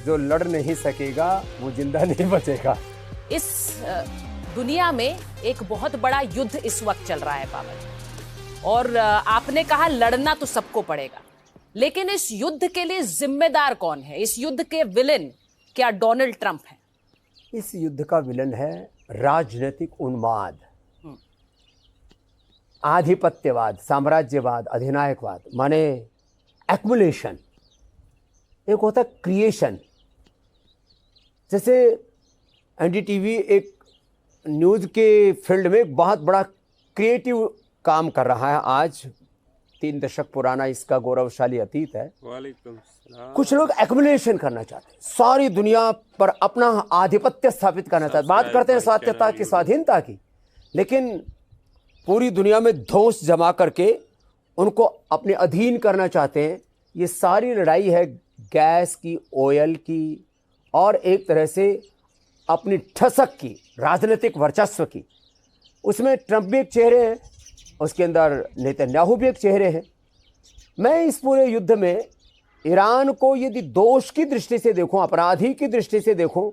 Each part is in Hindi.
जो लड़ नहीं सकेगा वो जिंदा नहीं बचेगा। इस दुनिया में एक बहुत बड़ा युद्ध इस वक्त चल रहा है बाबा जी, और आपने कहा लड़ना तो सबको पड़ेगा, लेकिन इस युद्ध के लिए जिम्मेदार कौन है? इस युद्ध के विलेन क्या डोनाल्ड ट्रंप है? इस युद्ध का विलन है राजनीतिक उन्माद, आधिपत्यवाद, साम्राज्यवाद, अधिनायकवाद, माने एक्मुलेशन। एक होता है क्रिएशन। जैसे एनडीटीवी एक न्यूज़ के फील्ड में एक बहुत बड़ा क्रिएटिव काम कर रहा है। आज 3 दशक पुराना इसका गौरवशाली अतीत है। कुछ लोग एक्मुलेशन करना चाहते हैं, सारी दुनिया पर अपना आधिपत्य स्थापित करना चाहते हैं। बात करते हैं स्वायत्तता की, स्वाधीनता की, लेकिन पूरी दुनिया में धौंस जमा करके उनको अपने अधीन करना चाहते हैं। ये सारी लड़ाई है गैस की, ऑयल की, और एक तरह से अपनी ठसक की, राजनीतिक वर्चस्व की। उसमें ट्रंप भी एक चेहरे हैं, उसके अंदर नेतन्याहू भी एक चेहरे हैं। मैं इस पूरे युद्ध में ईरान को यदि दोष की दृष्टि से देखूं, अपराधी की दृष्टि से देखूं,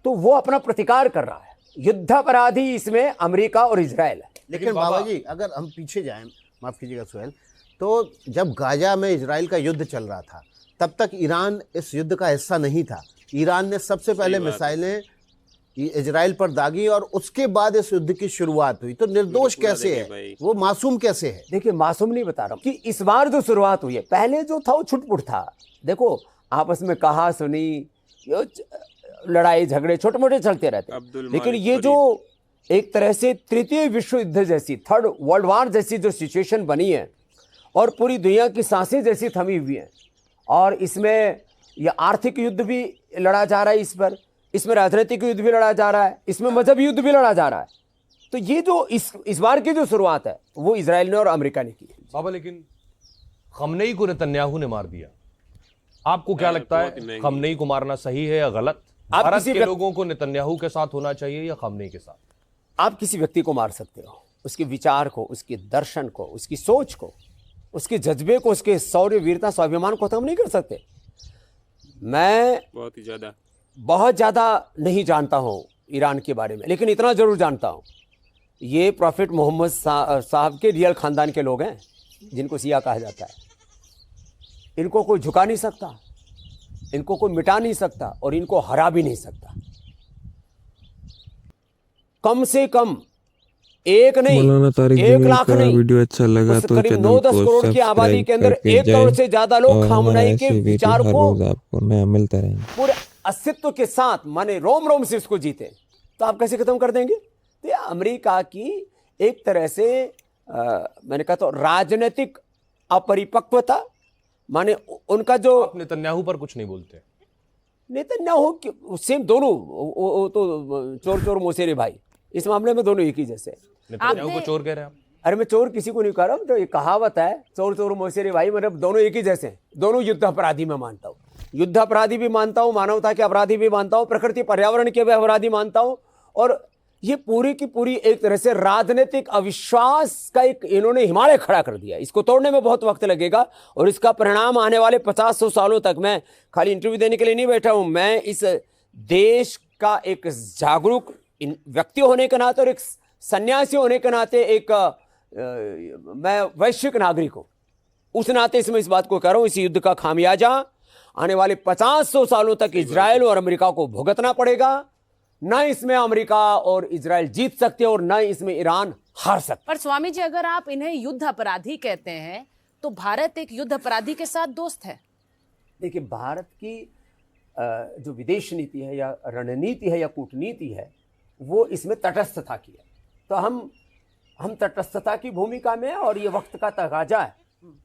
तो वो अपना प्रतिकार कर रहा है। युद्धापराधी इसमें अमेरिका और इजराइल है। लेकिन बाबा जी, अगर हम पीछे जाएं, माफ़ कीजिएगा सुहेल, तो जब गाजा में इजराइल का युद्ध चल रहा था तब तक ईरान इस युद्ध का हिस्सा नहीं था। ईरान ने सबसे पहले मिसाइलें इजराइल पर दागी और उसके बाद इस युद्ध की शुरुआत हुई। तो निर्दोष कैसे है वो, मासूम कैसे है? देखिए, मासूम नहीं बता रहा हूं कि इस बार जो शुरुआत हुई है, पहले जो था वो छुटपुट था। देखो, आपस में कहा सुनी, लड़ाई झगड़े छोटे मोटे चलते रहते, लेकिन ये जो एक तरह से तृतीय विश्व युद्ध जैसी, थर्ड वर्ल्ड वॉर जैसी जो सिचुएशन बनी है, और पूरी दुनिया की सांसें जैसी थमी हुई हैं, और इसमें यह आर्थिक युद्ध भी लड़ा जा रहा है, इसमें राजनीतिक युद्ध भी लड़ा जा रहा है, इसमें मजहबी युद्ध भी लड़ा जा रहा है। तो ये जो इस बार की जो शुरुआत है वो इजराइल ने और अमेरिका ने की। बाबा, लेकिन खमनेई को नेतन्याहू ने मार दिया। आपको क्या लगता है, खमनेई को मारना सही है या गलत? भारत के लोगों को नेतन्याहू के साथ होना चाहिए या खमनेई के साथ? आप किसी व्यक्ति को मार सकते हो, उसके विचार को, उसके दर्शन को, उसकी सोच को, उसके जज्बे को, उसके शौर्य, वीरता, स्वाभिमान को खत्म नहीं कर सकते। मैं बहुत ज़्यादा नहीं जानता हूँ ईरान के बारे में, लेकिन इतना ज़रूर जानता हूँ, ये प्रॉफिट मोहम्मद साहब के रियल ख़ानदान के लोग हैं, जिनको सिया कहा जाता है। इनको कोई झुका नहीं सकता, इनको कोई मिटा नहीं सकता, और इनको हरा भी नहीं सकता। कम से कम एक नहीं, 1 लाख नहीं, वीडियो अच्छा लगा तो करीब 9-10 करोड़ की आबादी के अंदर 1 करोड़ से ज्यादा लोग खामनेई के विचार को आपको नया मिलता रहेगा पूरे अस्तित्व के साथ, माने रोम रोम से इसको जीते, तो आप कैसे खत्म कर देंगे? तो ये अमेरिका की एक तरह से मैंने कहा तो राजनीतिक अपरिपक्वता, माने उनका जो। आप नेतन्याहू पर कुछ नहीं बोलते? नेतन्याहू सेम, दोनों वो तो चोर चोर मोसेरे भाई, इस मामले में दोनों एक ही जैसे। नेतन्याहू को चोर कह रहे हैं आप? अरे मैं चोर किसी को नहीं कह रहा हूँ, तो ये कहावत है चोर चोर मोसेरे भाई, मतलब दोनों एक ही जैसे हैं। दोनों युद्ध अपराधी में मानता हूँ, युद्ध अपराधी भी मानता हूँ, मानवता के अपराधी भी मानता हूँ, प्रकृति पर्यावरण के भी अपराधी मानता हूँ। और ये पूरी की पूरी एक तरह से राजनीतिक अविश्वास का एक इन्होंने हिमालय खड़ा कर दिया। इसको तोड़ने में बहुत वक्त लगेगा, और इसका परिणाम आने वाले 50-100 सालों तक। मैं खाली इंटरव्यू देने के लिए नहीं बैठा हूँ, मैं इस देश का एक जागरूक व्यक्ति होने के नाते और एक सन्यासी होने के नाते, एक मैं वैश्विक नागरिक हूं, उस नाते इसमें इस बात को कह रहा हूं, इस युद्ध का खामियाजा आने वाले 50-100 सालों तक इजराइल और अमेरिका को भुगतना पड़ेगा। न इसमें अमेरिका और इजराइल जीत सकते और न इसमें ईरान हार सकते। पर स्वामी जी, अगर आप इन्हें युद्ध अपराधी कहते हैं तो भारत एक युद्ध अपराधी के साथ दोस्त है। देखिए, भारत की जो विदेश नीति है या रणनीति है या कूटनीति है, वो इसमें तटस्थता की है। तो हम तटस्थता की भूमिका में हैं, और ये वक्त का तकाजा है।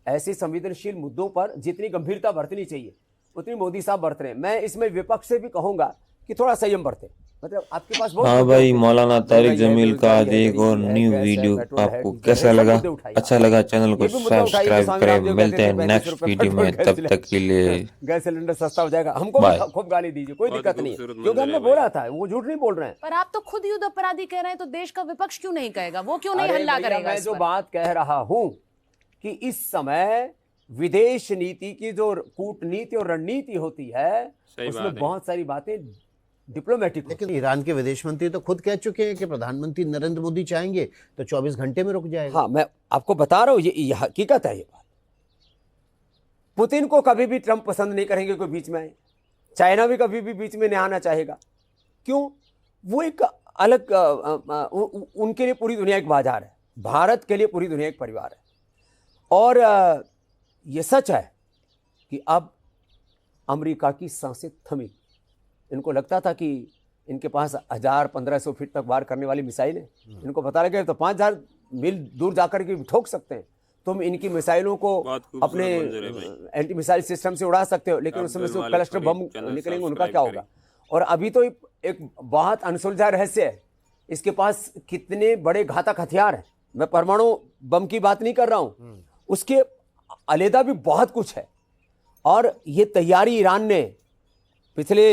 ऐसे संवेदनशील मुद्दों पर जितनी गंभीरता बरतनी चाहिए उतनी मोदी साहब बरत रहे हैं। मैं इसमें विपक्ष से भी कहूंगा कि थोड़ा संयम बरते। मतलब आपके पास बहुत। हाँ भाई, मौलाना तारिक जमील का आज एक और न्यू वीडियो आपको कैसा लगा? अच्छा लगा चैनल को सब्सक्राइब करें। मिलते हैं नेक्स्ट वीडियो में, तब तक के लिए। गैस सिलेंडर सस्ता हो जाएगा, हमको खूब गाली दीजिए, कोई दिक्कत नहीं है, क्योंकि हमने बोला था, वो झूठ नहीं बोल रहे हैं। पर आप तो खुद युद्ध अपराधी कह रहे हैं, तो देश का विपक्ष क्यों नहीं कहेगा? वो क्यों नहीं हल्ला करेगा? मैं जो बात कह रहा हूं कि इस समय विदेश नीति की जो कूटनीति और रणनीति होती है सही उसमें बात है। बहुत सारी बातें डिप्लोमेटिक होती लेकिन ईरान के विदेश मंत्री तो खुद कह चुके हैं कि प्रधानमंत्री नरेंद्र मोदी चाहेंगे तो 24 घंटे में रुक हैं। जाएगा। हाँ, मैं आपको बता रहा हूं, ये हकीकत है। ये बात पुतिन को कभी भी ट्रंप पसंद नहीं करेंगे कोई बीच में आए, चाइना भी कभी भी बीच में नहीं आना चाहेगा। क्यों? वो एक अलग उनके लिए पूरी दुनिया एक बाजार है, भारत के लिए पूरी दुनिया एक परिवार है। और ये सच है कि अब अमेरिका की सांसें थमी। इनको लगता था कि इनके पास 1000-1500 फीट तक वार करने वाली मिसाइलें, इनको पता लगे तो 5000 मील दूर जाकर के ठोक सकते हैं। तुम इनकी मिसाइलों को बहुत खूबसूरत अपने मंजर है भाई। एंटी मिसाइल सिस्टम से उड़ा सकते हो, लेकिन उसमें से अब्दुल क्लस्टर बम मालिक चैनल निकलेंगे, उनका सब्सक्राइब क्या होगा? और अभी तो एक बहुत अनसुलझा रहस्य है, इसके पास कितने बड़े घातक हथियार हैं। मैं परमाणु बम की बात नहीं कर रहा हूं, उसके अलहदा भी बहुत कुछ है। और ये तैयारी ईरान ने पिछले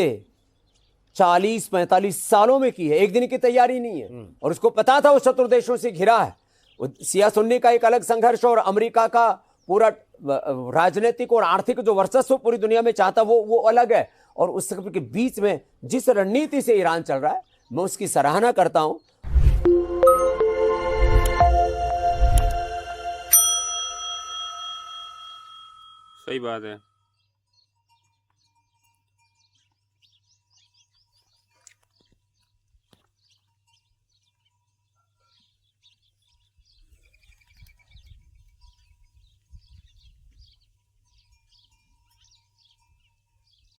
40-45 सालों में की है, एक दिन की तैयारी नहीं है। और उसको पता था वो शत्रु देशों से घिरा है। वो सिया सुन्नी का एक अलग संघर्ष और अमेरिका का पूरा राजनीतिक और आर्थिक जो वर्चस्व पूरी दुनिया में चाहता वो अलग है। और उस सब के बीच में जिस रणनीति से ईरान चल रहा है, मैं उसकी सराहना करता हूं। सही बात है।